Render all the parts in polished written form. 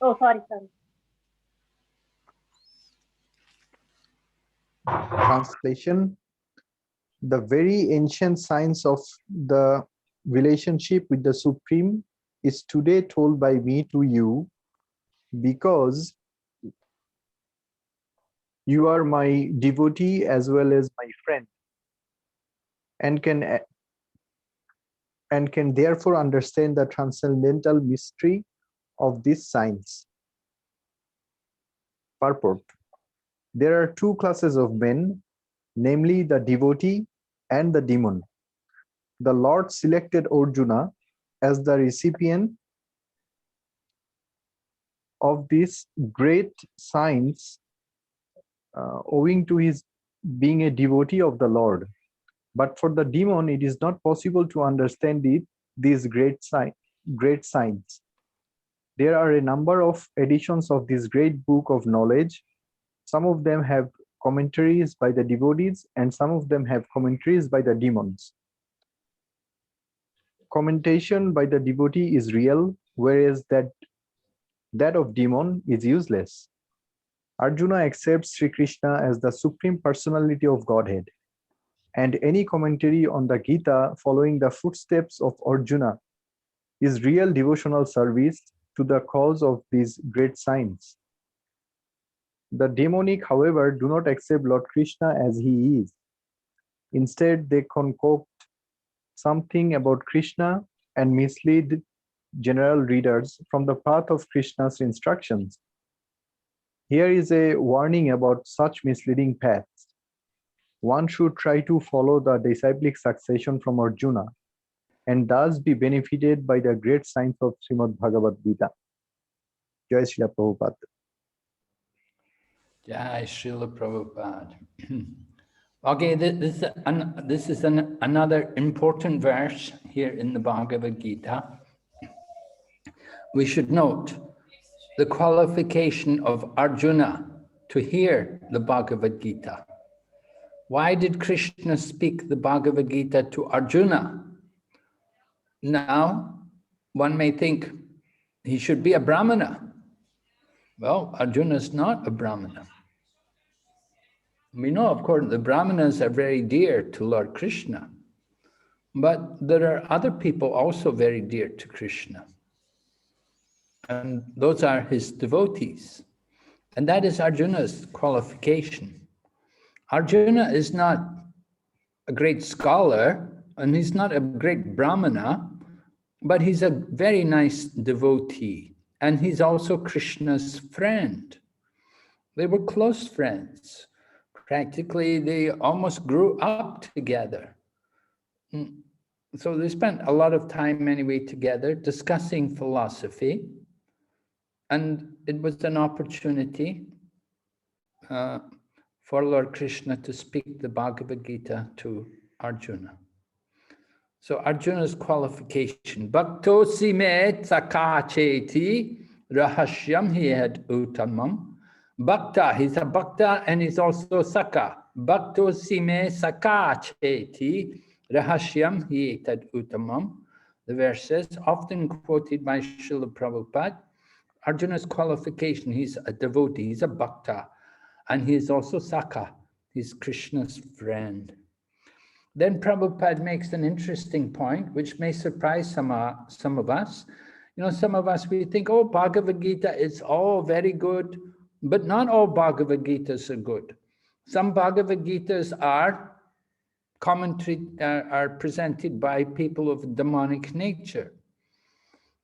Oh, sorry. Translation: the very ancient science of the relationship with the Supreme is today told by me to you, because you are my devotee as well as my friend, and can therefore understand the transcendental mystery of this science. Purport: there are two classes of men, namely the devotee and the demon. The Lord selected Arjuna as the recipient of this great science, owing to his being a devotee of the Lord. But for the demon, it is not possible to understand these great science. There are a number of editions of this great book of knowledge. Some of them have commentaries by the devotees, and some of them have commentaries by the demons. Commentation by the devotee is real, whereas that of demon is useless. Arjuna accepts Sri Krishna as the Supreme Personality of Godhead, and any commentary on the Gita following the footsteps of Arjuna is real devotional service to the cause of these great science. The demonic, however, do not accept Lord Krishna as he is. Instead, they concoct something about Krishna and mislead general readers from the path of Krishna's instructions. Here is a warning about such misleading paths. One should try to follow the disciplic succession from Arjuna, and thus be benefited by the great science of Srimad Bhagavad Gita. Jai Srila Prabhupada. Jai Srila Prabhupada. Okay, this is another important verse here in the Bhagavad Gita. We should note the qualification of Arjuna to hear the Bhagavad Gita. Why did Krishna speak the Bhagavad Gita to Arjuna? Now, one may think he should be a Brahmana. Well, Arjuna is not a Brahmana. We know, of course, the Brahmanas are very dear to Lord Krishna, but there are other people also very dear to Krishna. And those are his devotees. And that is Arjuna's qualification. Arjuna is not a great scholar, and he's not a great Brahmana, but he's a very nice devotee. And he's also Krishna's friend. They were close friends. Practically, they almost grew up together. So they spent a lot of time anyway together discussing philosophy. And it was an opportunity for Lord Krishna to speak the Bhagavad Gita to Arjuna. So Arjuna's qualification, Bhaktosi me sakacheti rahashyam he had uttamam. Bhakta, he's a Bhakta and he's also Saka. Bhaktosi me sakacheti rahashyam he had uttamam. The verses often quoted by Srila Prabhupada. Arjuna's qualification, he's a devotee, he's a Bhakta, and he is also Saka, he's Krishna's friend. Then Prabhupada makes an interesting point, which may surprise some of us. You know, some of us, we think, oh, Bhagavad Gita is all very good, but not all Bhagavad Gitas are good. Some Bhagavad Gitas are presented by people of demonic nature.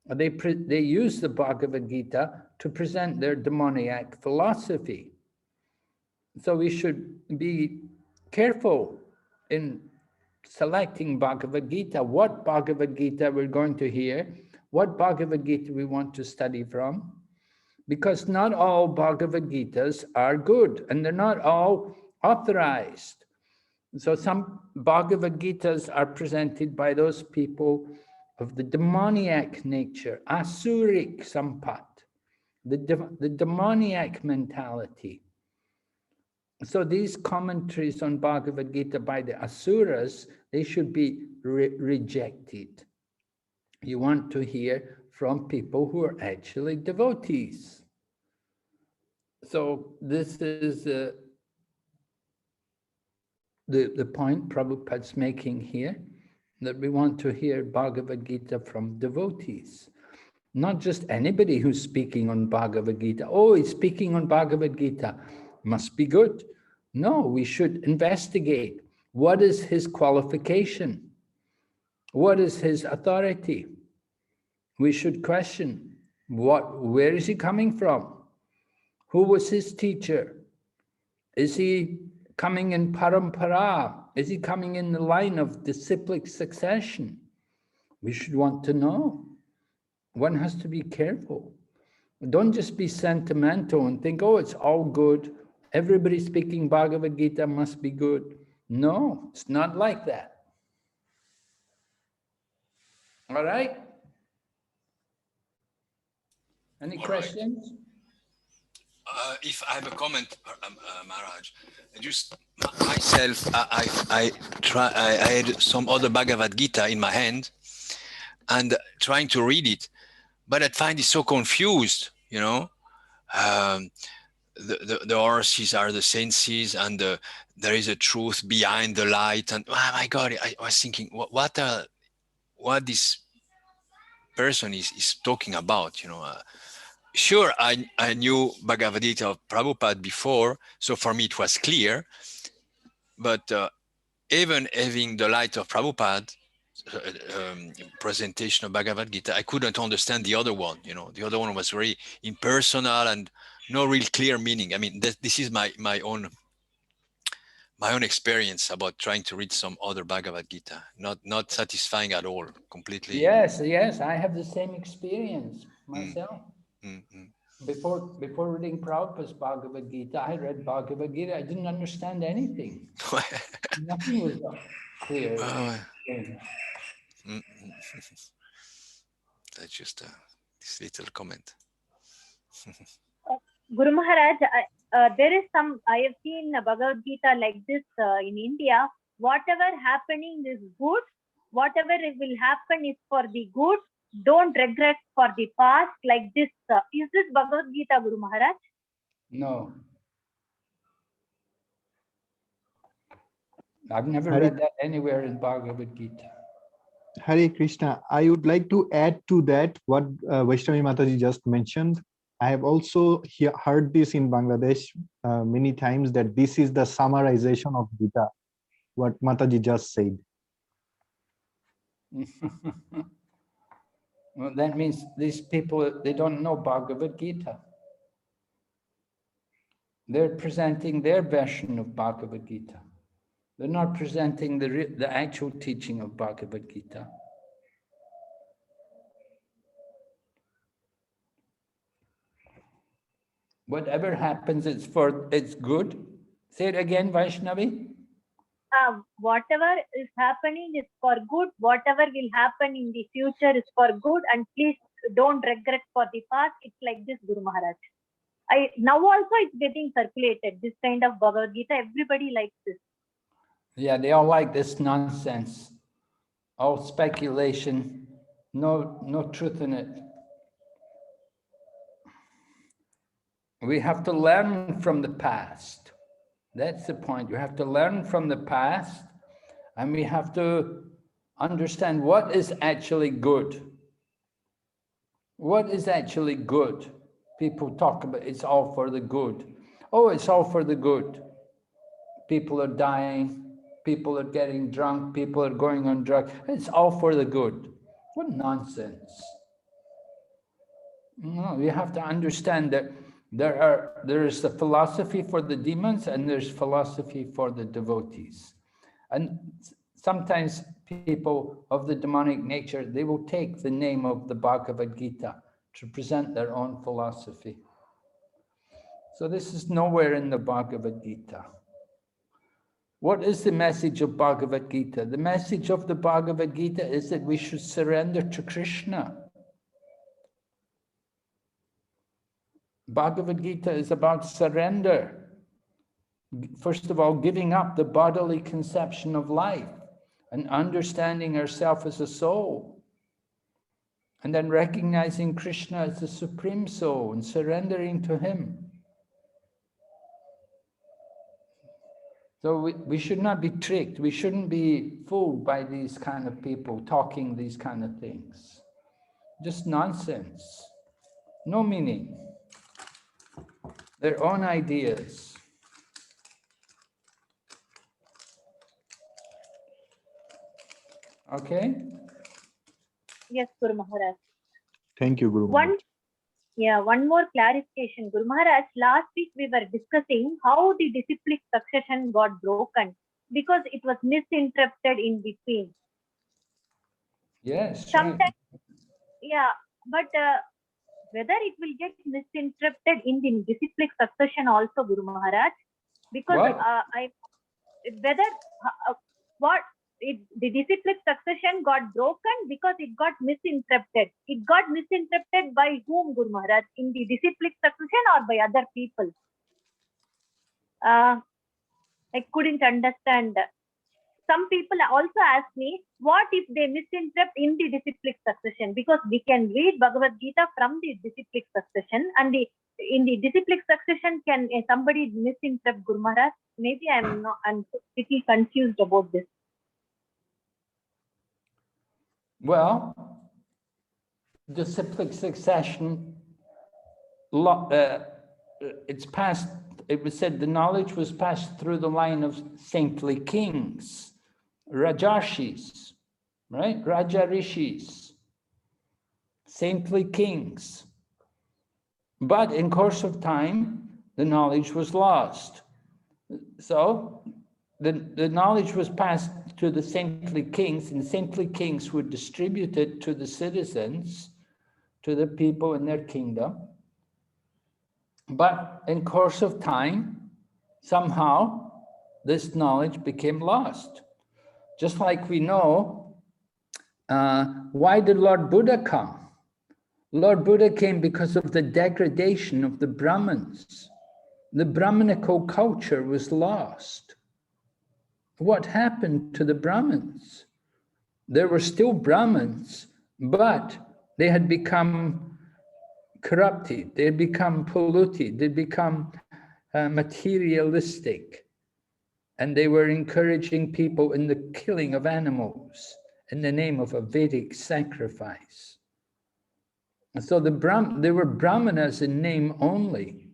They use the Bhagavad Gita to present their demoniac philosophy. So we should be careful in selecting Bhagavad Gita, what Bhagavad Gita we're going to hear, what Bhagavad Gita we want to study from, because not all Bhagavad Gitas are good and they're not all authorized. So some Bhagavad Gitas are presented by those people of the demoniac nature, asuric sampat, the demoniac mentality. So these commentaries on Bhagavad Gita by the asuras, they should be rejected. You want to hear from people who are actually devotees. So this is the point Prabhupada's making here, that we want to hear Bhagavad Gita from devotees. Not just anybody who's speaking on Bhagavad Gita. Oh, he's speaking on Bhagavad Gita. Must be good. No, we should investigate. What is his qualification? What is his authority? We should question, where is he coming from? Who was his teacher? Is he coming in parampara? Is he coming in the line of disciplic succession? We should want to know. One has to be careful. Don't just be sentimental and think, oh, it's all good. Everybody speaking Bhagavad Gita must be good. No, it's not like that. All right? Any questions? If I have a comment, Maharaj, just myself, I had some other Bhagavad Gita in my hand and trying to read it, but I find it so confused, you know. The horses are the senses, and there is a truth behind the light. And oh my God, I was thinking, what this person is talking about, you know. Sure, I knew Bhagavad Gita of Prabhupada before, so for me it was clear. But even having the light of Prabhupada, presentation of Bhagavad Gita, I couldn't understand the other one. You know, the other one was very impersonal and no real clear meaning. I mean, this is my own experience about trying to read some other Bhagavad Gita. Not satisfying at all. Completely. Yes, I have the same experience myself. Before reading Prabhupada's Bhagavad Gita, I read Bhagavad Gita. I didn't understand anything. Nothing was clear. That's just this little comment. Guru Maharaj, there is some, I have seen Bhagavad Gita like this in India. Whatever happening is good. Whatever will happen is for the good. Don't regret for the past, like this. Is this Bhagavad Gita, Guru Maharaj? No. I've never read that anywhere in Bhagavad Gita. Hare Krishna, I would like to add to that what Vaishnavi Mataji just mentioned. I have also heard this in Bangladesh many times, that this is the summarization of Gita, what Mataji just said. Well, that means these people, they don't know Bhagavad Gita. They're presenting their version of Bhagavad Gita. They're not presenting the actual teaching of Bhagavad Gita. Whatever happens, it's good. Say it again, Vaishnavi. Whatever is happening is for good. Whatever will happen in the future is for good. And please don't regret for the past. It's like this, Guru Maharaj. Now also it's getting circulated, this kind of Bhagavad Gita. Everybody likes this. Yeah, they all like this nonsense. All speculation, no truth in it. We have to learn from the past. That's the point. You have to learn from the past, and we have to understand what is actually good. What is actually good? People talk about it's all for the good. Oh, it's all for the good. People are dying, people are getting drunk, people are going on drugs. It's all for the good. What nonsense. No, you have to understand that there is the philosophy for the demons and there's philosophy for the devotees. And sometimes people of the demonic nature, they will take the name of the Bhagavad Gita to present their own philosophy. So this is nowhere in the Bhagavad Gita. What is the message of Bhagavad Gita? The message of the Bhagavad Gita is that we should surrender to Krishna. Bhagavad Gita is about surrender. First of all, giving up the bodily conception of life and understanding ourselves as a soul. and then recognizing Krishna as the Supreme Soul and surrendering to him. So we should not be tricked. We shouldn't be fooled by these kind of people talking these kind of things. Just nonsense. No meaning. Their own ideas. Okay? Yes, Guru Maharaj. Thank you, Guru Maharaj. One more clarification. Guru Maharaj, last week we were discussing how the disciplic succession got broken because it was misinterpreted in between. Yes. Sometimes, Right. yeah, but whether it will get misinterpreted in the disciplic succession also, Guru Maharaj, because the disciplic succession got broken because it got misinterpreted. It got misinterpreted by whom, Guru Maharaj? In the disciplic succession or by other people? I couldn't understand. Some people also ask me, what if they misinterpret in the disciplic succession? Because we can read Bhagavad Gita from the disciplic succession, and in the disciplic succession, can somebody misinterpret, Guru Maharaj? Maybe I'm pretty confused about this. Well, disciplic succession, it's passed, it was said the knowledge was passed through the line of saintly kings, Rajarshis, right? Raja Rishis, saintly kings. But in course of time, the knowledge was lost. So the knowledge was passed to the saintly kings, and saintly kings would distribute it to the citizens, to the people in their kingdom. But in course of time, somehow, this knowledge became lost. Just like we know, why did Lord Buddha come? Lord Buddha came because of the degradation of the Brahmins. The Brahminical culture was lost. What happened to the Brahmins? There were still Brahmins, but they had become corrupted, they had become polluted, they'd become materialistic, and they were encouraging people in the killing of animals in the name of a Vedic sacrifice. And so they were Brahmanas in name only.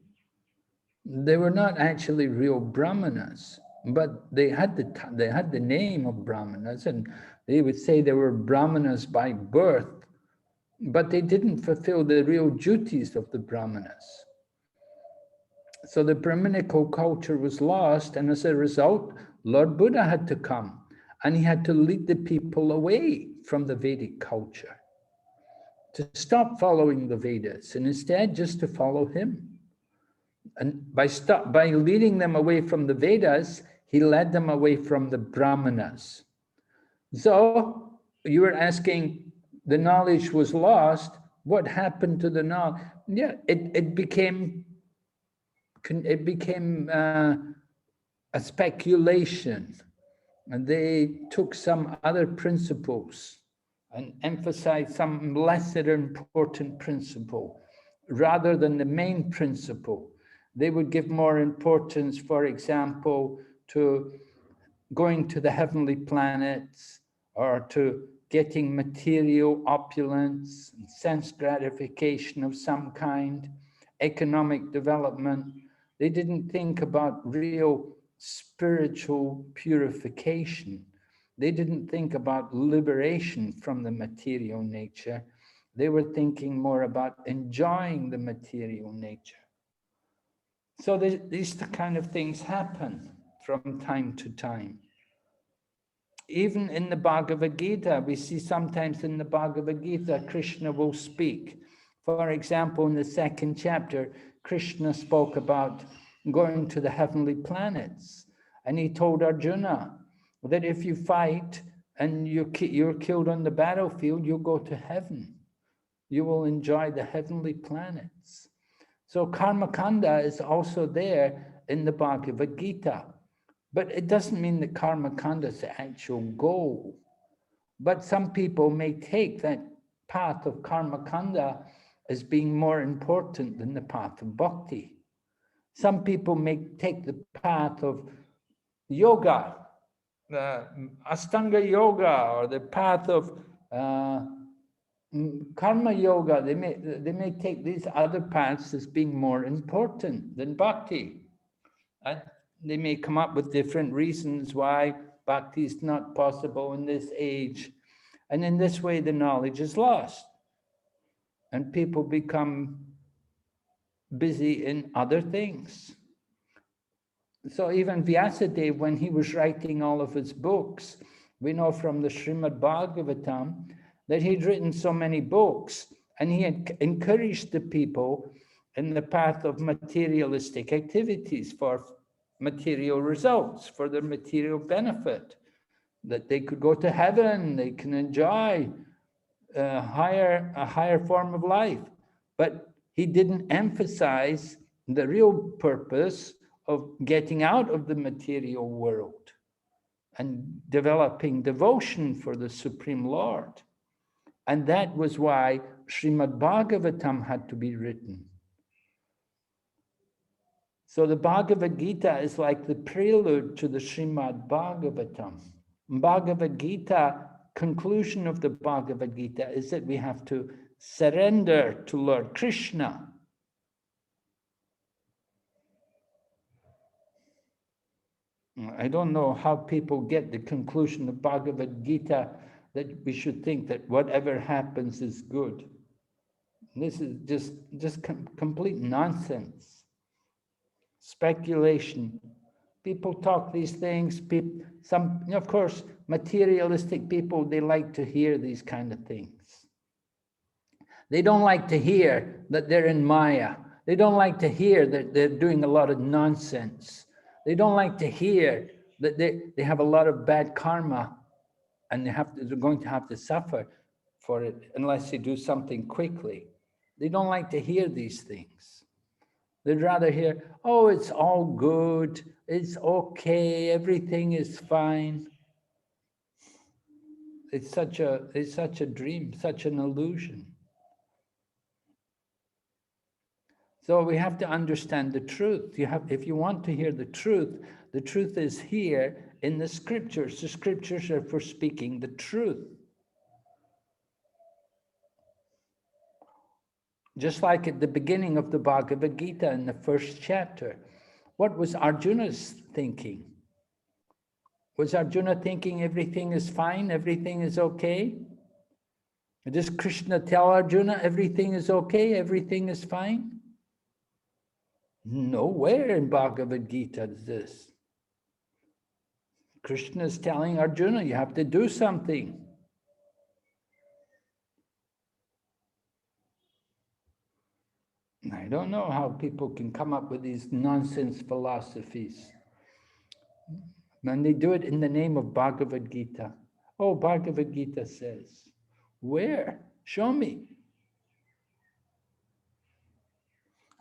They were not actually real Brahmanas, but they had the name of Brahmanas, and they would say they were Brahmanas by birth, but they didn't fulfill the real duties of the Brahmanas. So the Brahminical culture was lost, and as a result, Lord Buddha had to come, and he had to lead the people away from the Vedic culture, to stop following the Vedas, and instead just to follow him. And by leading them away from the Vedas, he led them away from the Brahmanas. So you were asking, the knowledge was lost. What happened to the knowledge? Yeah, it became a speculation, and they took some other principles and emphasized some lesser important principle rather than the main principle. They would give more importance, for example, to going to the heavenly planets, or to getting material opulence, sense gratification of some kind, economic development. They didn't think about real spiritual purification. They didn't think about liberation from the material nature. They were thinking more about enjoying the material nature. So these kind of things happen from time to time. Even in the Bhagavad Gita, we see sometimes in the Bhagavad Gita, Krishna will speak. For example, in the 2nd chapter, Krishna spoke about going to the heavenly planets. And he told Arjuna that if you fight and you're killed on the battlefield, you'll go to heaven. You will enjoy the heavenly planets. So karma kanda is also there in the Bhagavad Gita. But it doesn't mean that karma kanda is the actual goal. But some people may take that path of karma kanda as being more important than the path of bhakti. Some people may take the path of yoga, the Astanga yoga, or the path of karma yoga. They may take these other paths as being more important than bhakti. And they may come up with different reasons why bhakti is not possible in this age. And in this way, the knowledge is lost. And people become busy in other things. So even Vyasadeva, when he was writing all of his books, we know from the Srimad Bhagavatam that he'd written so many books, and he had encouraged the people in the path of materialistic activities for material results, for their material benefit, that they could go to heaven, they can enjoy a higher form of life. But he didn't emphasize the real purpose of getting out of the material world and developing devotion for the Supreme Lord. And that was why Srimad Bhagavatam had to be written. So the Bhagavad Gita is like the prelude to the Srimad Bhagavatam. Bhagavad Gita, conclusion of the Bhagavad Gita is that we have to surrender to Lord Krishna. I don't know how people get the conclusion of Bhagavad Gita that we should think that whatever happens is good. This is just complete nonsense. Speculation. People talk these things. Of course, materialistic people, they like to hear these kind of things. They don't like to hear that they're in Maya. They don't like to hear that they're doing a lot of nonsense. They don't like to hear that they have a lot of bad karma and they're going to have to suffer for it unless they do something quickly. They don't like to hear these things. They'd rather hear, oh, it's all good, it's okay, everything is fine. It's such a dream, such an illusion. So we have to understand the truth. If you want to hear the truth is here in the scriptures. The scriptures are for speaking the truth. Just like at the beginning of the Bhagavad Gita in the first chapter, what was Arjuna's thinking? Was Arjuna thinking everything is fine, everything is okay? Does Krishna tell Arjuna everything is okay, everything is fine? Nowhere in Bhagavad Gita is this. Krishna is telling Arjuna, you have to do something. I don't know how people can come up with these nonsense philosophies. And they do it in the name of Bhagavad Gita. Oh, Bhagavad Gita says. Where? Show me.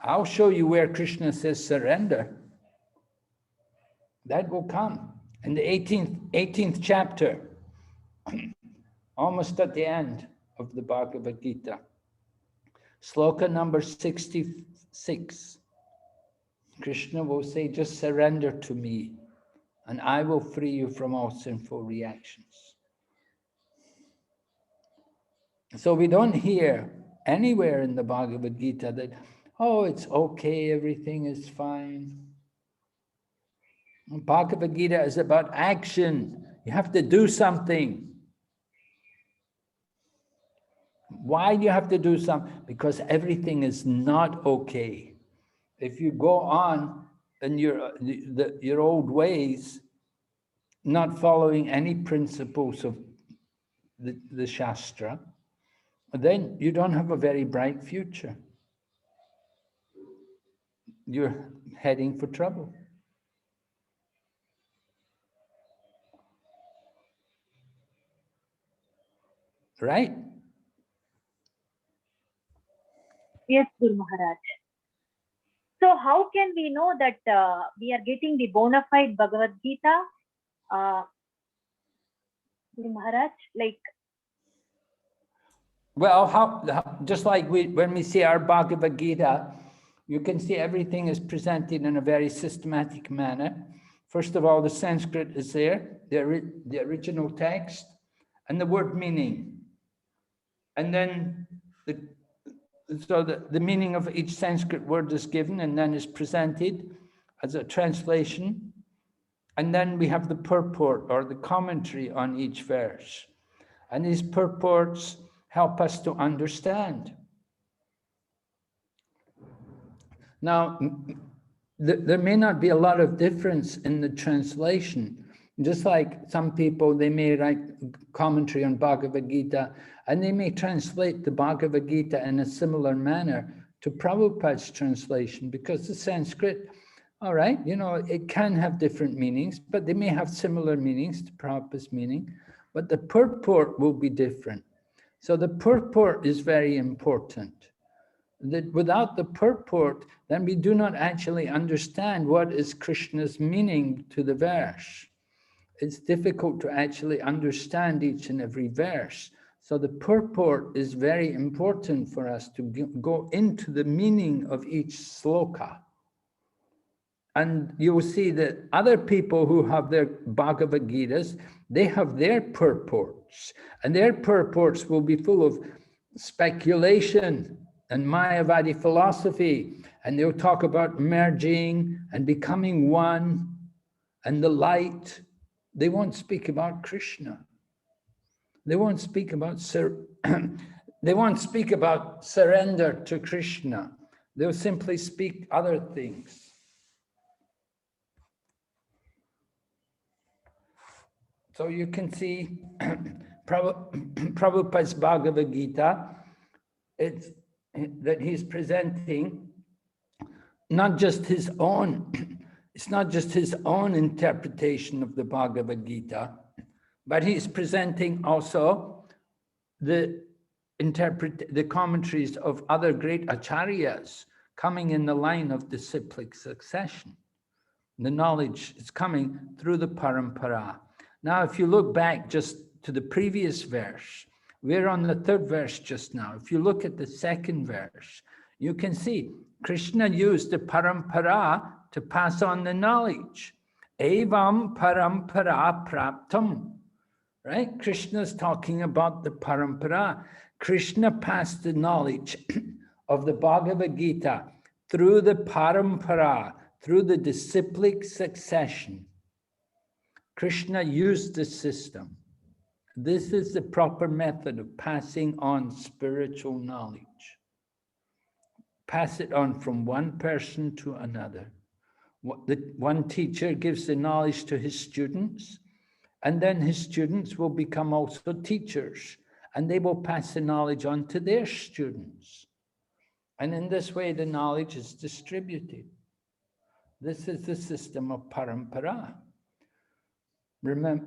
I'll show you where Krishna says surrender. That will come. In the 18th chapter, almost at the end of the Bhagavad Gita. Sloka number 66. Krishna will say, just surrender to me, and I will free you from all sinful reactions. So we don't hear anywhere in the Bhagavad Gita that, oh, it's okay, everything is fine. Bhagavad Gita is about action. You have to do something. Why do you have to do something? Because everything is not okay. If you go on in your old ways, not following any principles of the Shastra, then you don't have a very bright future. You're heading for trouble. Right? Yes, Guru Maharaj. So how can we know that we are getting the bona fide Bhagavad Gita? Guru Maharaj, like... Well, just like when we see our Bhagavad Gita, you can see everything is presented in a very systematic manner. First of all, the Sanskrit is there, the original text, and the word meaning. And then the meaning of each Sanskrit word is given and then is presented as a translation. And then we have the purport or the commentary on each verse. And these purports help us to understand. Now, there may not be a lot of difference in the translation. Just like some people, they may write commentary on Bhagavad Gita, and they may translate the Bhagavad Gita in a similar manner to Prabhupada's translation, because the Sanskrit, all right, you know, it can have different meanings, but they may have similar meanings to Prabhupada's meaning, but the purport will be different. So the purport is very important. That without the purport, then we do not actually understand what is Krishna's meaning to the verse. It's difficult to actually understand each and every verse. So the purport is very important for us to go into the meaning of each sloka. And you will see that other people who have their Bhagavad Gitas, they have their purports, and their purports will be full of speculation and Mayavadi philosophy, and they'll talk about merging and becoming one and the light. They won't speak about Krishna. They won't speak about they won't speak about surrender to Krishna. They'll simply speak other things. So you can see Prabhupada's Bhagavad Gita, it's that he's presenting not just his own, it's not just his own interpretation of the Bhagavad Gita, but he's presenting also the commentaries of other great acharyas coming in the line of disciplic succession. The knowledge is coming through the parampara. Now, if you look back just to the previous verse, we're on the third verse just now. If you look at the second verse, you can see Krishna used the parampara to pass on the knowledge. Evam parampara praptam. Right? Krishna's talking about the parampara. Krishna passed the knowledge of the Bhagavad Gita through the parampara, through the disciplic succession. Krishna used the system. This is the proper method of passing on spiritual knowledge. Pass it on from one person to another. One teacher gives the knowledge to his students, and then his students will become also teachers, and they will pass the knowledge on to their students. And in this way, the knowledge is distributed. This is the system of parampara. Remember,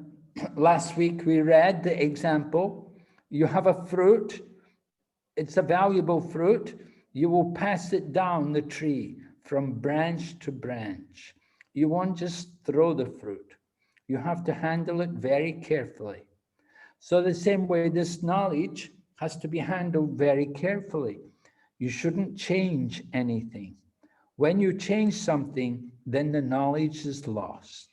last week we read the example. You have a fruit, it's a valuable fruit. You will pass it down the tree from branch to branch. You won't just throw the fruit. You have to handle it very carefully. So the same way, this knowledge has to be handled very carefully. You shouldn't change anything. When you change something, then the knowledge is lost.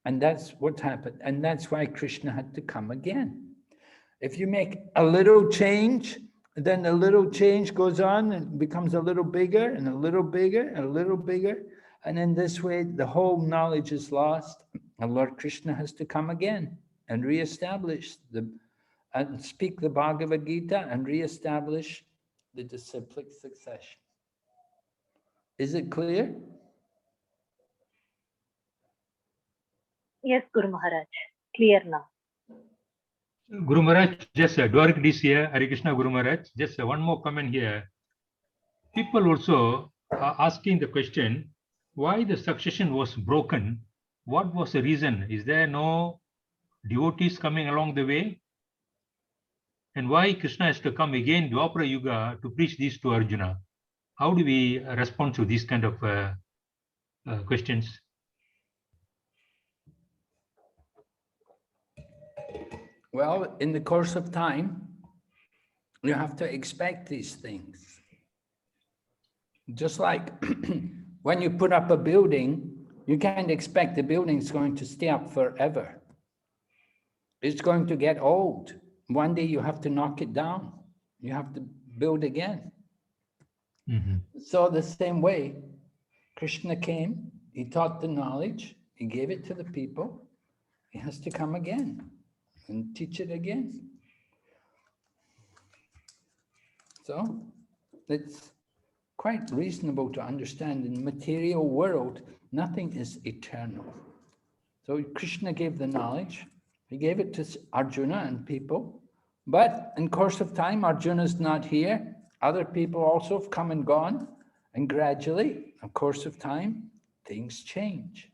And that's what happened. And that's why Krishna had to come again. If you make a little change, then the little change goes on and becomes a little bigger and a little bigger and a little bigger. And in this way, the whole knowledge is lost. And Lord Krishna has to come again and reestablish and speak the Bhagavad Gita and reestablish the disciplic succession. Is it clear? Yes, Guru Maharaj. Clear now. Guru Maharaj, just Dwarkadis is here, Hare Krishna Guru Maharaj. Just one more comment here. People also are asking the question, why the succession was broken? What was the reason? Is there no devotees coming along the way? And why Krishna has to come again, Dwapara Yuga, to preach these to Arjuna? How do we respond to these kind of questions? Well, in the course of time, You have to expect these things. Just like when you put up a building, you can't expect the building's going to stay up forever. It's going to get old. One day you have to knock it down. You have to build again. So the same way, Krishna came, he taught the knowledge, he gave it to the people. He has to come again and teach it again. So it's quite reasonable to understand in the material world, nothing is eternal. So Krishna gave the knowledge, he gave it to Arjuna and people, but in course of time, Arjuna is not here. Other people also have come and gone, and gradually, in course of time, things change.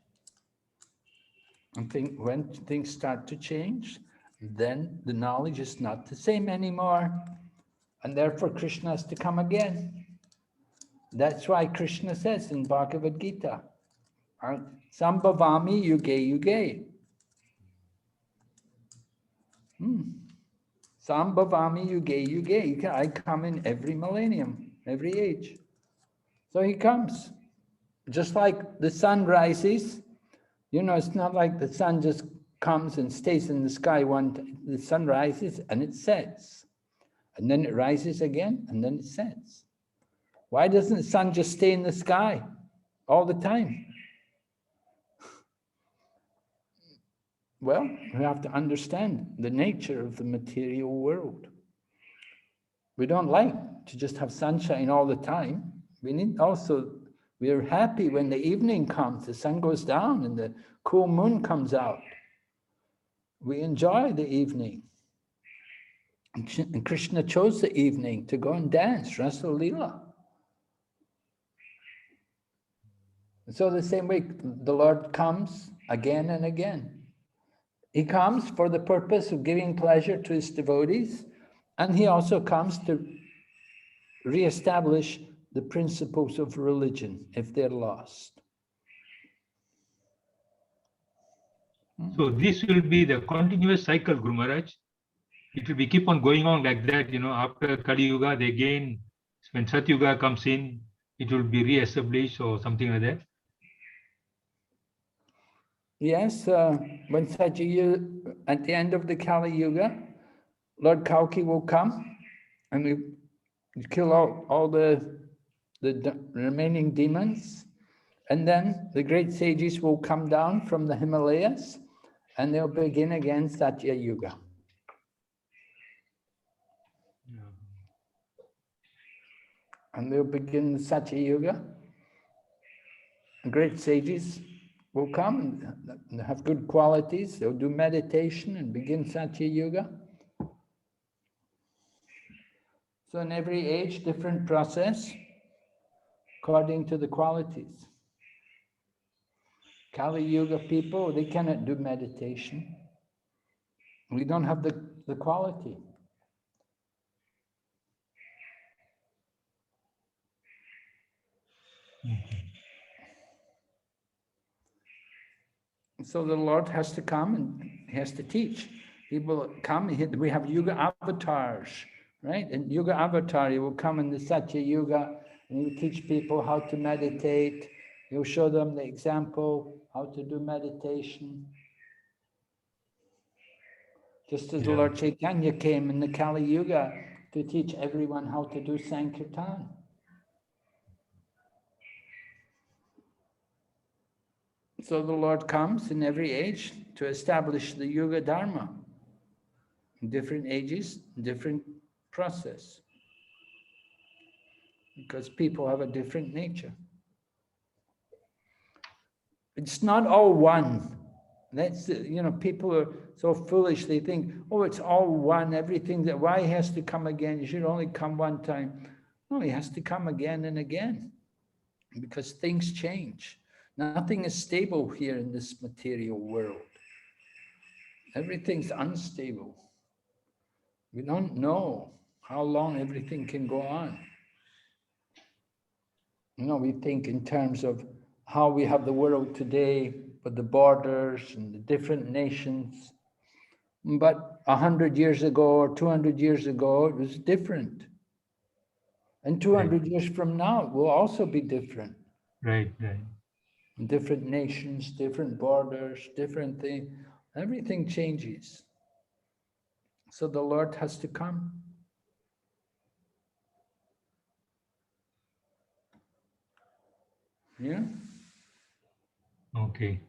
And when things start to change, then the knowledge is not the same anymore, and therefore Krishna has to come again. That's why Krishna says in Bhagavad Gita, Sambhavami yuge yuge. Sambhavami yuge yuge. I come in every millennium, every age. So he comes. Just like the sun rises, it's not like the sun just comes and stays in the sky one time. The sun rises and it sets. And then it rises again and then it sets. Why doesn't the sun just stay in the sky all the time? Well, we have to understand the nature of the material world. We don't like to just have sunshine all the time. We are happy when the evening comes, the sun goes down and the cool moon comes out. We enjoy the evening. And Krishna chose the evening to go and dance, Rasa Leela. So the same way, the Lord comes again and again. He comes for the purpose of giving pleasure to his devotees, and he also comes to re-establish the principles of religion if they're lost. So this will be the continuous cycle, Guru Maharaj. It will be keep on going on like that, after Kali Yuga, they again, when Sat Yuga comes in, it will be re-established or something like that. Yes, when Satya, at the end of the Kali Yuga, Lord Kalki will come and we kill all the remaining demons, and then the great sages will come down from the Himalayas and they'll begin again Satya Yuga. And they'll begin the Satya Yuga. The great sages will come and have good qualities. They'll do meditation and begin Satya Yuga. So in every age, different process according to the qualities. Kali Yuga people, they cannot do meditation. We don't have the quality. So the Lord has to come and he has to teach. He will come, we have Yuga avatars, right? And Yuga avatar, he will come in the Satya Yuga and he will teach people how to meditate. He'll show them the example, how to do meditation. Just as the Lord Chaitanya came in the Kali Yuga to teach everyone how to do Sankirtan. So the Lord comes in every age to establish the Yuga Dharma. In different ages, different process. Because people have a different nature. It's not all one. That's, people are so foolish. They think, oh, it's all one, everything that, why he has to come again? You should only come one time. No, he has to come again and again because things change. Nothing is stable here in this material world. Everything's unstable. We don't know how long everything can go on. We think in terms of how we have the world today with the borders and the different nations. But 100 years ago or 200 years ago, it was different. And 200 years from now, it will also be different. Right, right. Different nations, different borders, different things. Everything changes. So the Lord has to come. Yeah? Okay.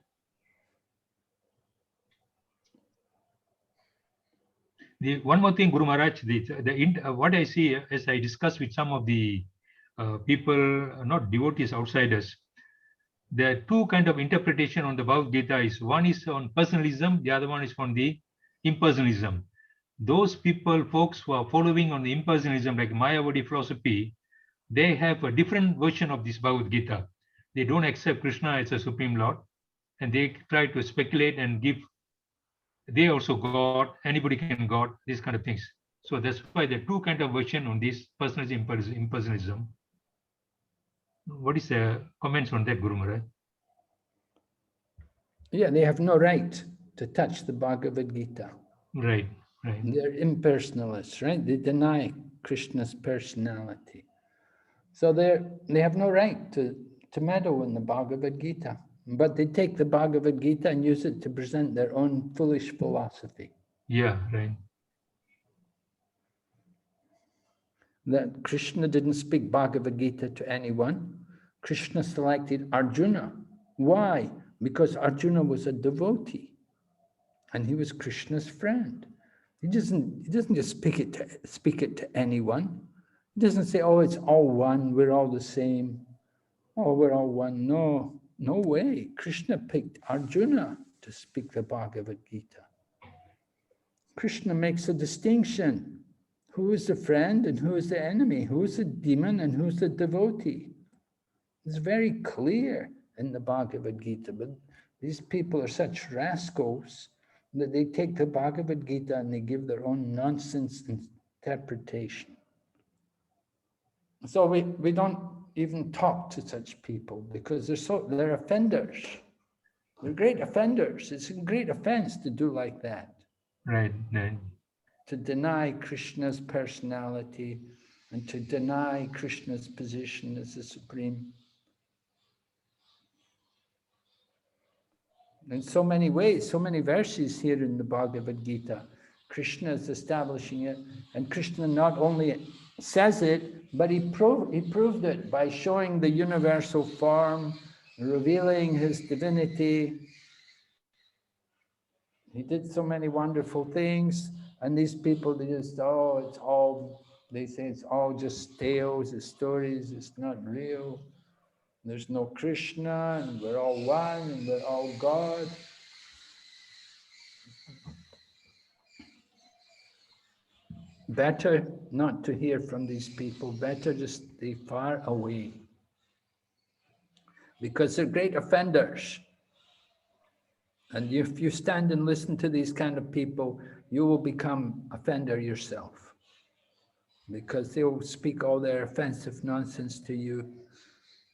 One more thing, Guru Maharaj, what I see as I discuss with some of the people, not devotees, outsiders, there are two kind of interpretation on the Bhagavad Gita. One is on personalism, the other one is on the impersonalism. Those people, folks who are following on the impersonalism, like Mayavadi philosophy, they have a different version of this Bhagavad Gita. They don't accept Krishna as a Supreme Lord, and they try to speculate and give, they also God, anybody can God, these kind of things. So that's why there are two kind of version on this personalism, impersonalism. What is the comments on that, Guru Maharaj? Yeah, they have no right to touch the Bhagavad Gita. Right, right. They're impersonalists, right? They deny Krishna's personality. So they have no right to meddle in the Bhagavad Gita. But they take the Bhagavad Gita and use it to present their own foolish philosophy. Yeah, right. That Krishna didn't speak Bhagavad Gita to anyone. Krishna selected Arjuna. Why? Because Arjuna was a devotee and he was Krishna's friend. He doesn't just speak it to anyone. He doesn't say, oh, it's all one, we're all the same. Oh, we're all one. No, no way. Krishna picked Arjuna to speak the Bhagavad Gita. Krishna makes a distinction. Who is the friend and who is the enemy? Who is the demon and who is the devotee? It's very clear in the Bhagavad Gita, but these people are such rascals that they take the Bhagavad Gita and they give their own nonsense interpretation. So we don't even talk to such people because they're offenders. They're great offenders. It's a great offense to do like that. Right, right. To deny Krishna's personality and to deny Krishna's position as the Supreme. In so many ways, so many verses here in the Bhagavad Gita, Krishna is establishing it, and Krishna not only says it, but he proved it by showing the universal form, revealing his divinity. He did so many wonderful things, and these people, they just, they say it's all just tales, it's stories, it's not real. There's no Krishna, and we're all one, and we're all God. Better not to hear from these people, better just stay far away. Because they're great offenders. And if you stand and listen to these kind of people, you will become offender yourself. Because they will speak all their offensive nonsense to you.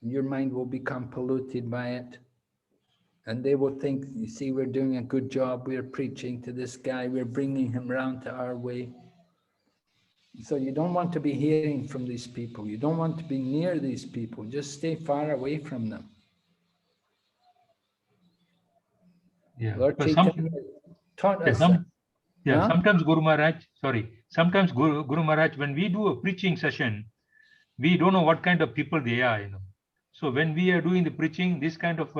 And your mind will become polluted by it. And they will think, you see, we're doing a good job, we're preaching to this guy, we're bringing him around to our way. So you don't want to be hearing from these people. You don't want to be near these people. Just stay far away from them. Yeah. Lord Chaitanya taught us that. Yeah, Huh? sometimes sometimes Guru Maharaj, when we do a preaching session, we don't know what kind of people they are, So when we are doing the preaching, this kind of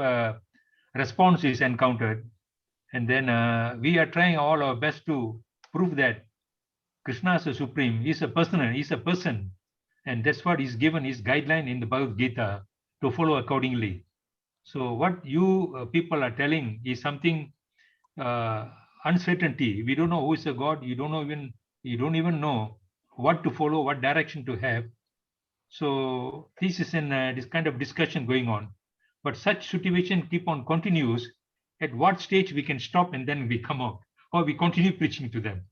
response is encountered. And then we are trying all our best to prove that Krishna is a supreme, he's a person. And that's what is given his guideline in the Bhagavad Gita to follow accordingly. So what you people are telling is something uncertainty. We don't know who is a God. You don't even know what to follow, what direction to have. So this is this kind of discussion going on. But such situation continues. At what stage we can stop and then we come out, or we continue preaching to them?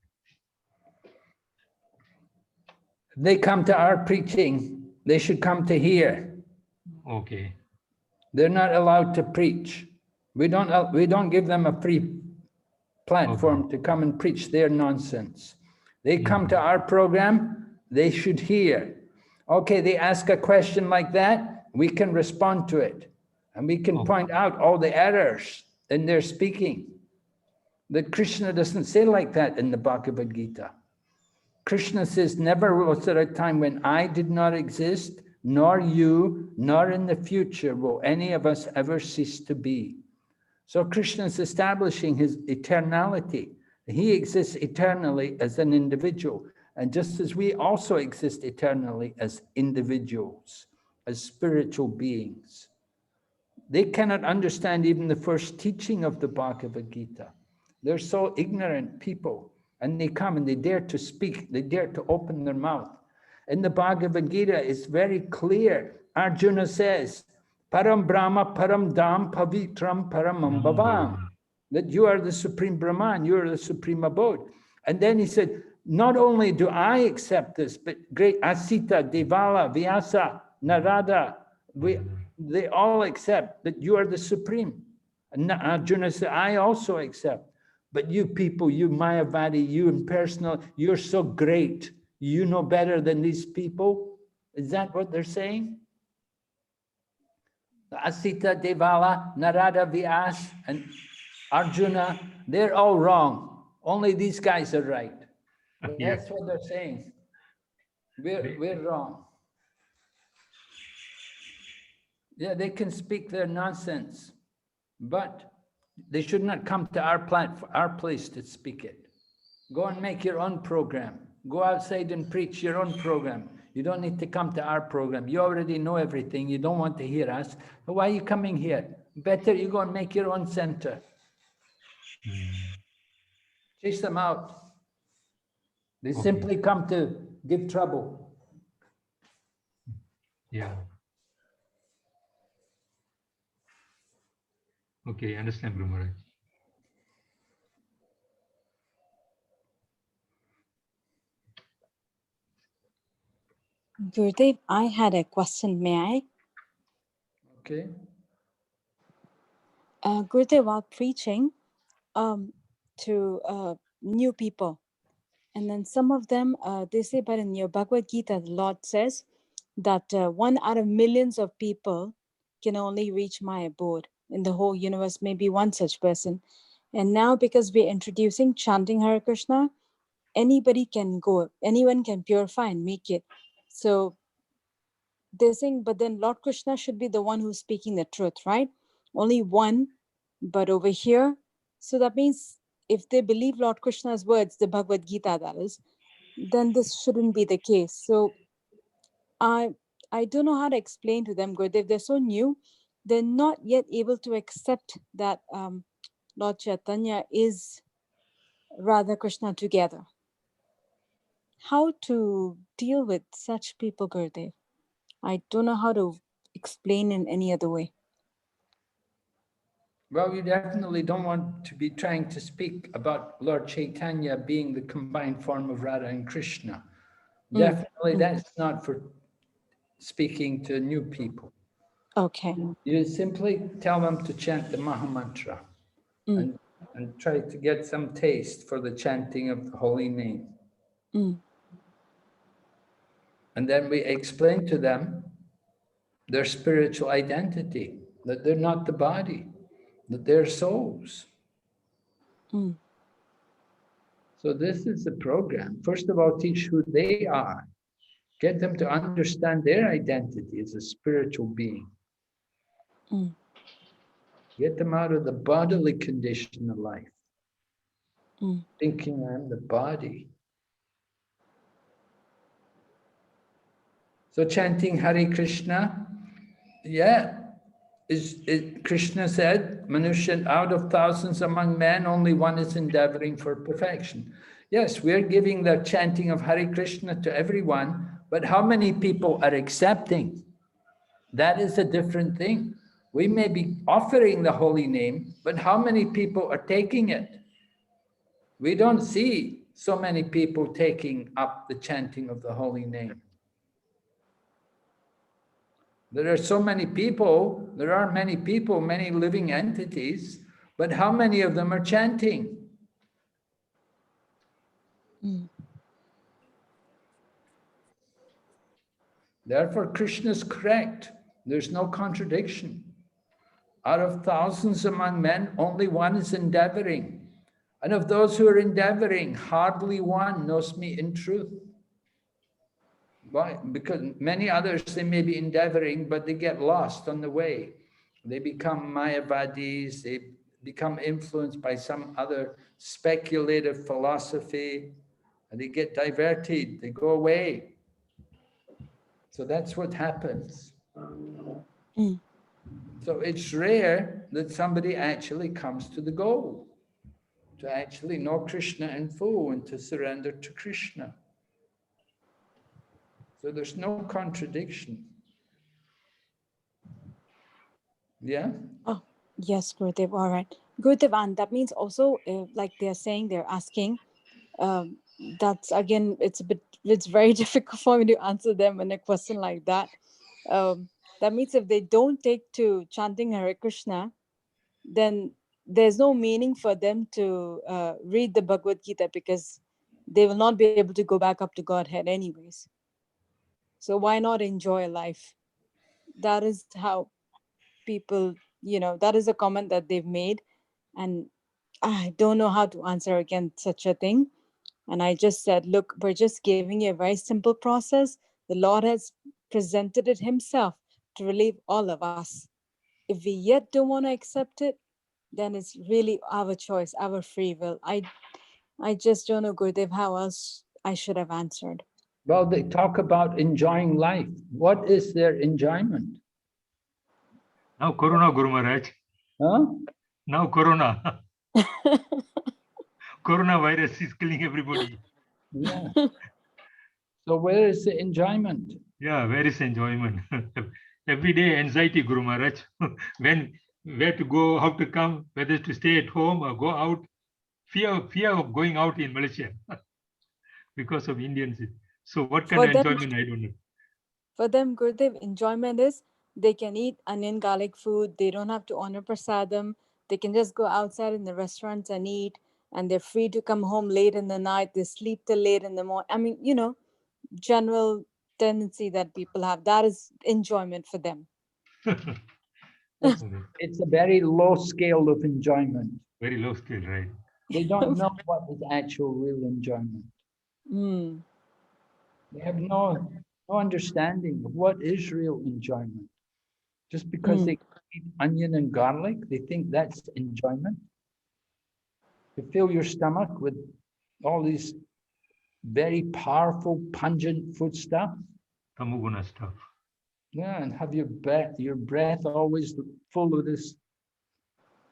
They come to our preaching, they should come to here. Okay. They're not allowed to preach. We don't give them a free platform to come and preach their nonsense. They come to our program, they should hear. Okay, they ask a question like that, we can respond to it. And we can point out all the errors in their speaking. That Krishna doesn't say like that in the Bhagavad Gita. Krishna says, never was there a time when I did not exist, nor you, nor in the future will any of us ever cease to be. So Krishna is establishing his eternality. He exists eternally as an individual. And just as we also exist eternally as individuals, as spiritual beings. They cannot understand even the first teaching of the Bhagavad Gita. They're so ignorant people. And they come and they dare to speak. They dare to open their mouth. In the Bhagavad Gita, it's very clear. Arjuna says, Param Brahma, Param Dham, Pavitram, Paramam Bhavam. That you are the Supreme Brahman, you are the Supreme Abode. And then he said, not only do I accept this, but great Asita, Devala, Vyasa, Narada, they all accept that you are the Supreme. And Arjuna said, I also accept. But you people, you Mayavadi, you impersonal, you're so great. You know better than these people. Is that what they're saying? Asita, Devala, Narada, Vyas, and Arjuna, they're all wrong. Only these guys are right. That's what they're saying. We're wrong. Yeah, they can speak their nonsense, but they should not come to our place to speak it. Go and make your own program. Go outside and preach your own program. You don't need to come to our program. You already know everything. You don't want to hear us. But why are you coming here? Better you go and make your own center. Chase them out. They simply come to give trouble. Yeah. Okay, understand, Guru Maharaj. Gurudev, I had a question, may I? Okay. Gurudev, while preaching to new people, and then some of them, they say, but in your Bhagavad Gita, the Lord says that 1 out of millions of people can only reach my abode. In the whole universe, maybe one such person. And now because we're introducing chanting Hare Krishna, anybody can go, anyone can purify and make it. So they're saying, but then Lord Krishna should be the one who's speaking the truth, right? Only one, but over here. So that means if they believe Lord Krishna's words, the Bhagavad Gita that is, then this shouldn't be the case. So I don't know how to explain to them, Gurudev, they're so new, they're not yet able to accept that Lord Chaitanya is Radha Krishna together. How to deal with such people, Gurudev? I don't know how to explain in any other way. Well, you definitely don't want to be trying to speak about Lord Chaitanya being the combined form of Radha and Krishna. Definitely that's not for speaking to new people. Okay. You simply tell them to chant the Mahamantra and try to get some taste for the chanting of the holy name. And then we explain to them their spiritual identity, that they're not the body, that they're souls. So this is the program. First of all, teach who they are. Get them to understand their identity as a spiritual being. Get them out of the bodily condition of life. Thinking I'm the body. So chanting Hare Krishna, Krishna said, Manushan, out of thousands among men, only one is endeavoring for perfection. Yes, we're giving the chanting of Hare Krishna to everyone, but how many people are accepting? That is a different thing. We may be offering the holy name, but how many people are taking it? We don't see so many people taking up the chanting of the holy name. There are many people, many living entities, but how many of them are chanting? Mm. Therefore, Krishna is correct. There's no contradiction. Out of thousands among men, only one is endeavoring. And of those who are endeavoring, hardly one knows me in truth. Why? Because many others, they may be endeavoring, but they get lost on the way. They become Mayavadis, they become influenced by some other speculative philosophy, and they get diverted, they go away. So that's what happens. Mm. So it's rare that somebody actually comes to the goal, to actually know Krishna in full and to surrender to Krishna. So there's no contradiction. Yeah? Oh, yes, Gurudev. All right. Gurudev, and that means also, like they're saying, they're asking, um, that's again, it's very difficult for me to answer them in a question like that. That means if they don't take to chanting Hare Krishna, then there's no meaning for them to read the Bhagavad Gita, because they will not be able to go back up to Godhead anyways. So why not enjoy life? That is how people, that is a comment that they've made. And I don't know how to answer against such a thing. And I just said, look, we're just giving you a very simple process. The Lord has presented it himself to relieve all of us. If we yet don't want to accept it, then it's really our choice, our free will. I just don't know, Gurudev, how else I should have answered. Well, they talk about enjoying life. What is their enjoyment? Now Corona, Guru Maharaj. Huh? Now Corona. Coronavirus is killing everybody. Yeah. So where is the enjoyment? Yeah, where is enjoyment? Every day anxiety, Guru Maharaj. Where to go, how to come, whether to stay at home or go out. Fear of going out in Malaysia because of Indians. So what kind For of them, enjoyment, I don't know. for them, Gurudev, enjoyment is they can eat onion garlic food. They don't have to honor prasadam. They can just go outside in the restaurants and eat, and they're free to come home late in the night. They sleep till late in the morning. I mean, general tendency that people have. That is enjoyment for them. It's a very low scale of enjoyment. Very low scale, right? They don't know what is actual real enjoyment. Mm. They have no understanding of what is real enjoyment. Just because they eat onion and garlic, they think that's enjoyment. To fill your stomach with all these very powerful, pungent foodstuff. Tamuguna stuff. Yeah, and have your breath always full of this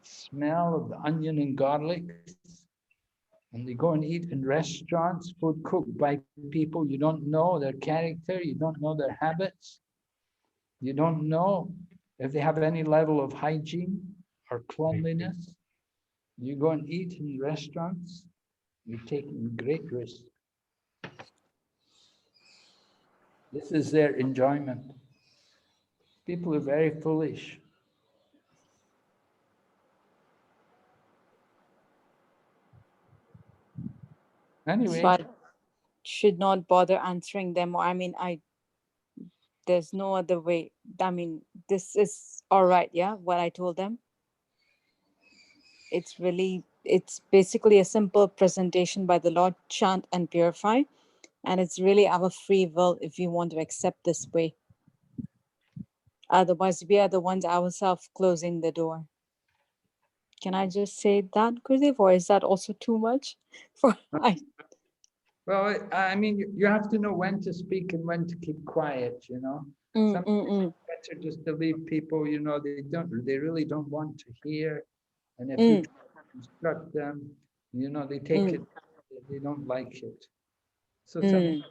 smell of the onion and garlic. And they go and eat in restaurants, food cooked by people you don't know their character, you don't know their habits, you don't know if they have any level of hygiene or cleanliness. You go and eat in restaurants, you're taking great risk. This is their enjoyment. People are very foolish. Anyway. So I should not bother answering them. Or there's no other way. I mean, this is all right. Yeah, what I told them. It's basically a simple presentation by the Lord, chant and purify. And it's really our free will if we want to accept this way. Otherwise, we are the ones ourselves closing the door. Can I just say that, Gurudev, or is that also too much? Well, I mean, you have to know when to speak and when to keep quiet, Sometimes it's better just to leave people, they really don't want to hear. And if you instruct them, they take it, they don't like it. So sometimes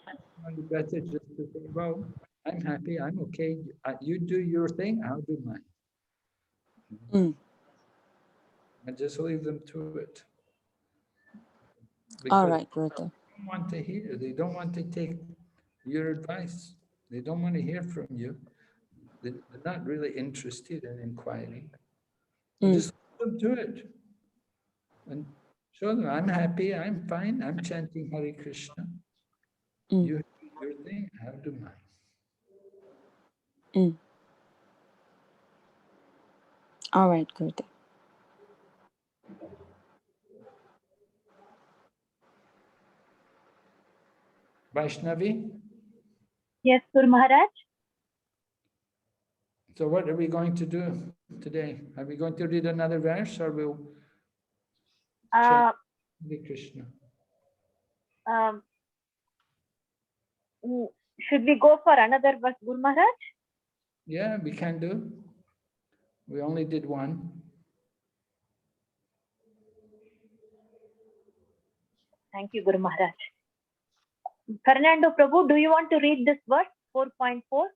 it's better just to say, well, I'm happy, I'm okay. You do your thing, I'll do mine. And just leave them to it. Because all right, Gurudev. they don't want to hear, they don't want to take your advice. They don't want to hear from you. They're not really interested in inquiring. So just leave them to it. And So I'm happy, I'm fine, I'm chanting Hare Krishna. You do your thing, I'll do mine. All right, Gurudev. Vaishnavi? Yes, Guru Maharaj. So what are we going to do today? Are we going to read another verse or we'll chant Hare Krishna? Should we go for another verse, Guru Maharaj? Yeah, we can do. We only did one. Thank you, Guru Maharaj. Fernando Prabhu, do you want to read this verse, 4.4?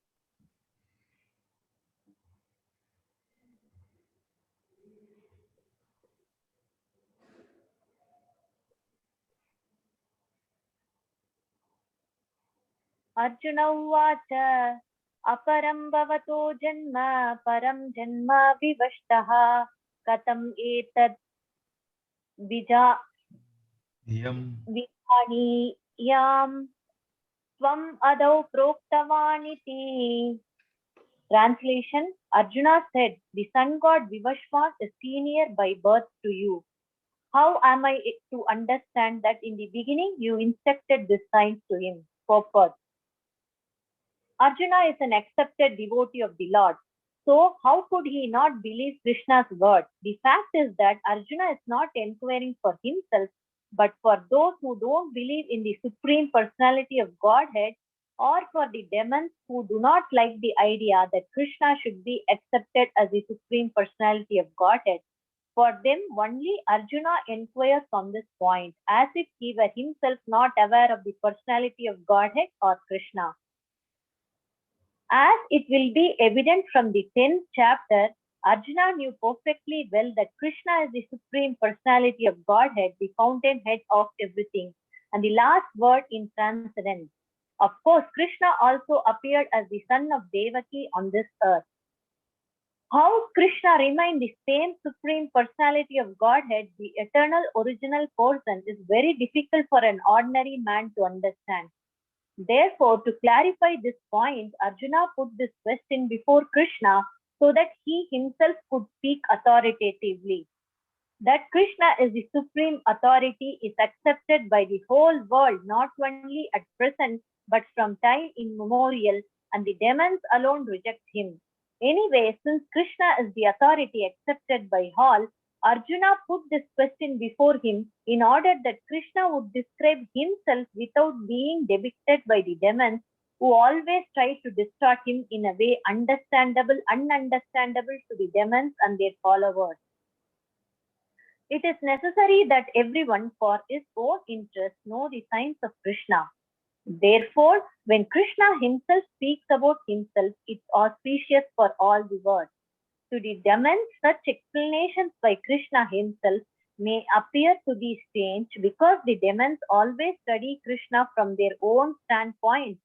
Arjuna uvacha aparam bhavato janma param janma vivashtaha katam etad vijani yam svam adau proktavaniti. Translation: Arjuna said, the sun god Vivashva is senior by birth to you. How am I to understand that in the beginning you instructed this science to him? Purport. Arjuna is an accepted devotee of the Lord. So how could he not believe Krishna's word? The fact is that Arjuna is not inquiring for himself, but for those who don't believe in the Supreme Personality of Godhead, or for the demons who do not like the idea that Krishna should be accepted as the Supreme Personality of Godhead. For them, only Arjuna inquires on this point, as if he were himself not aware of the personality of Godhead or Krishna. As it will be evident from the 10th chapter, Arjuna knew perfectly well that Krishna is the Supreme Personality of Godhead, the fountainhead of everything, and the last word in transcendence. Of course, Krishna also appeared as the son of Devaki on this earth. How Krishna remained the same Supreme Personality of Godhead, the eternal original person, is very difficult for an ordinary man to understand. Therefore, to clarify this point, Arjuna put this question before Krishna so that he himself could speak authoritatively. That Krishna is the supreme authority is accepted by the whole world, not only at present, but from time immemorial, and the demons alone reject him. Anyway, since Krishna is the authority accepted by all, Arjuna put this question before him in order that Krishna would describe himself without being depicted by the demons who always try to distort him in a way ununderstandable to the demons and their followers. It is necessary that everyone for his own interest know the signs of Krishna. Therefore, when Krishna himself speaks about himself, it's auspicious for all the world. To the demons, such explanations by Krishna himself may appear to be strange because the demons always study Krishna from their own standpoint.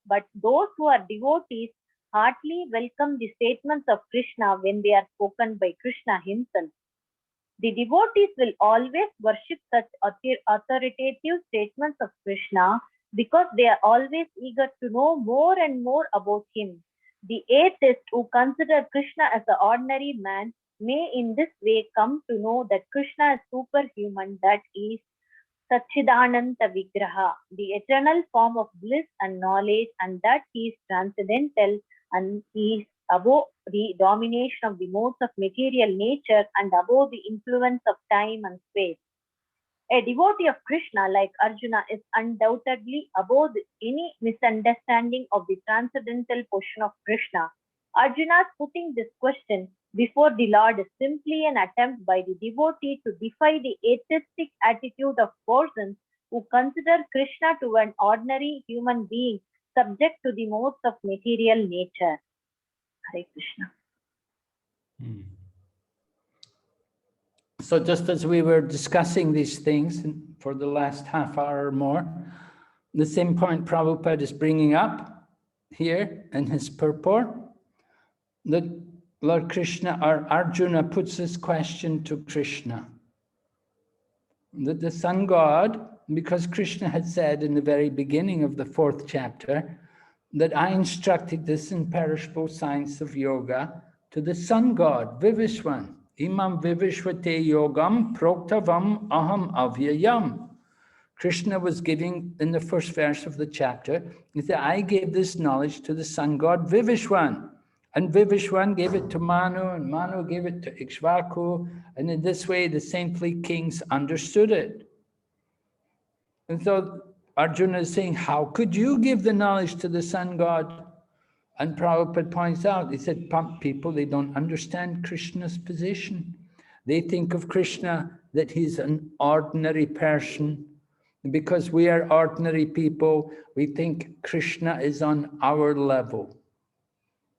But those who are devotees heartily welcome the statements of Krishna when they are spoken by Krishna himself. The devotees will always worship such authoritative statements of Krishna because they are always eager to know more and more about him. The atheists who consider Krishna as an ordinary man may in this way come to know that Krishna is superhuman, that is Satchidananda Vigraha, the eternal form of bliss and knowledge, and that he is transcendental and he is above the domination of the modes of material nature and above the influence of time and space. A devotee of Krishna like Arjuna is undoubtedly above any misunderstanding of the transcendental portion of Krishna. Arjuna's putting this question before the Lord is simply an attempt by the devotee to defy the atheistic attitude of persons who consider Krishna to an ordinary human being subject to the modes of material nature. Hare Krishna. So just as we were discussing these things for the last half hour or more, the same point Prabhupada is bringing up here in his purport, that Lord Krishna or Arjuna puts this question to Krishna. that the sun god, because Krishna had said in the very beginning of the 4th chapter, that I instructed this imperishable science of yoga to the sun god, Vivishwan. Imam Vivishvate yogam proktavam aham avyayam. Krishna was giving, in the 1st verse of the chapter, he said, I gave this knowledge to the sun god Vivishwan. And Vivishwan gave it to Manu, and Manu gave it to Ikshvaku. And in this way, the saintly kings understood it. And so Arjuna is saying, how could you give the knowledge to the sun god? And Prabhupada points out, he said, people, they don't understand Krishna's position. They think of Krishna that he's an ordinary person. Because we are ordinary people, we think Krishna is on our level.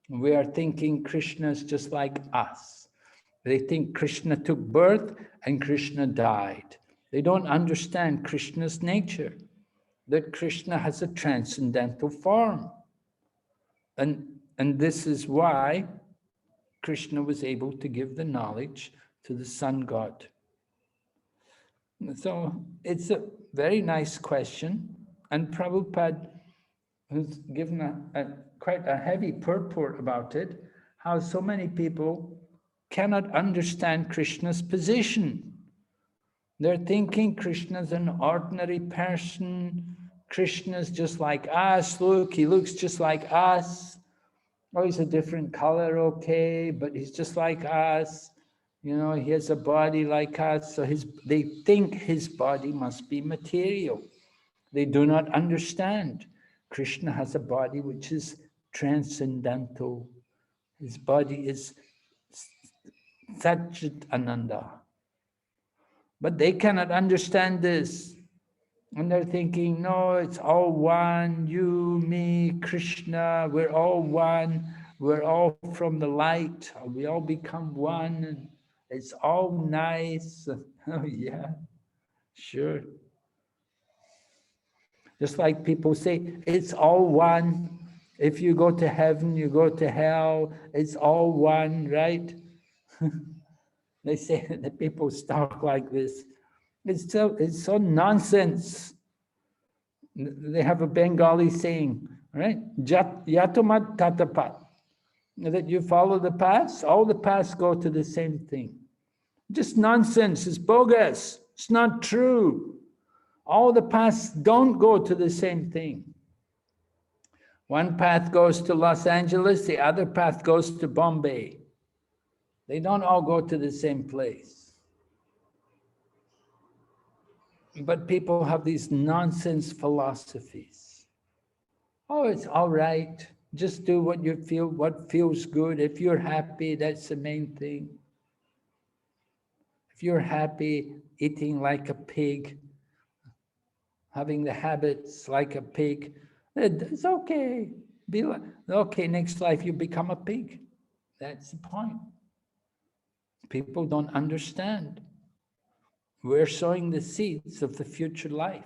We are thinking Krishna is just like us. They think Krishna took birth and Krishna died. They don't understand Krishna's nature, that Krishna has a transcendental form. And this is why Krishna was able to give the knowledge to the sun god. So it's a very nice question. And Prabhupada, who's given quite a heavy purport about it, how so many people cannot understand Krishna's position. They're thinking Krishna's an ordinary person. Krishna's just like us. Look, he looks just like us. Oh, he's a different color, okay, but he's just like us. You know, he has a body like us, so they think his body must be material. They do not understand. Krishna has a body which is transcendental. His body is Satchit Ananda. But they cannot understand this. And they're thinking, no, it's all one, you, me, Krishna, we're all one. We're all from the light. We all become one. And it's all nice. Oh, yeah, sure. Just like people say, it's all one. If you go to heaven, you go to hell. It's all one, right? They say that people talk like this. It's so nonsense. They have a Bengali saying, right? Yatumat tatapat. That you follow the paths, all the paths go to the same thing. Just nonsense, it's bogus, it's not true. All the paths don't go to the same thing. One path goes to Los Angeles, the other path goes to Bombay. They don't all go to the same place. But people have these nonsense philosophies. Oh, it's all right. Just do what you feel, what feels good. If you're happy, that's the main thing. If you're happy eating like a pig, having the habits like a pig, it's okay. Be like, okay, next life you become a pig. That's the point. People don't understand. We're sowing the seeds of the future life.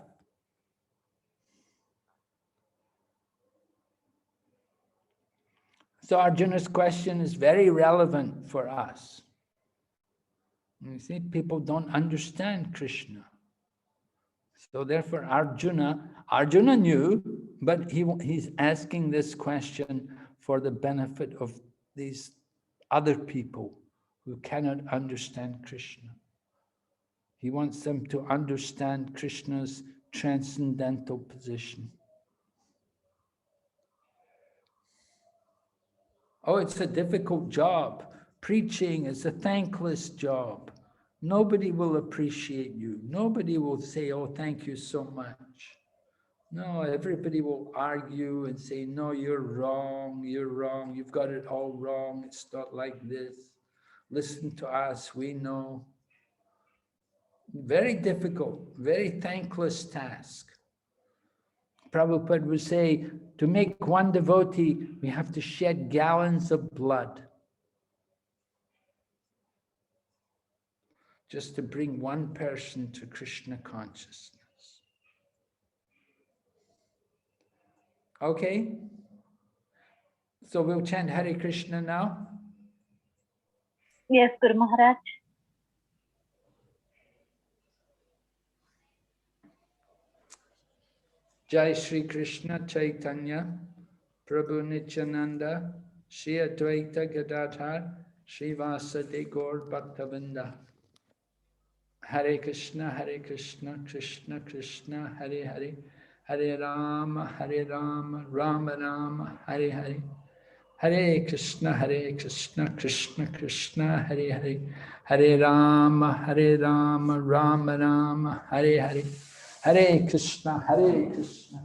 So Arjuna's question is very relevant for us. You see, people don't understand Krishna. So therefore Arjuna knew, but he's asking this question for the benefit of these other people who cannot understand Krishna. He wants them to understand Krishna's transcendental position. Oh, it's a difficult job. Preaching is a thankless job. Nobody will appreciate you. Nobody will say, oh, thank you so much. No, everybody will argue and say, no, you're wrong, you've got it all wrong, it's not like this. Listen to us, we know. Very difficult, very thankless task. Prabhupada would say, to make one devotee, we have to shed gallons of blood just to bring one person to Krishna consciousness. Okay? So we'll chant Hare Krishna now. Yes, Guru Maharaj. Jai Shri Krishna Chaitanya Prabhu Nityananda Shri Advaita Gadadhar Shri Vasadi Gaur Bhaktavinda. Hare Krishna, Krishna Krishna, Hare Hare, Hare Rama, Rama Rama, Hare Hare. Hare Krishna, Krishna Krishna, Hare Hare, Hare Rama, Rama Rama, Hare Hare. Hare Krishna, Krishna.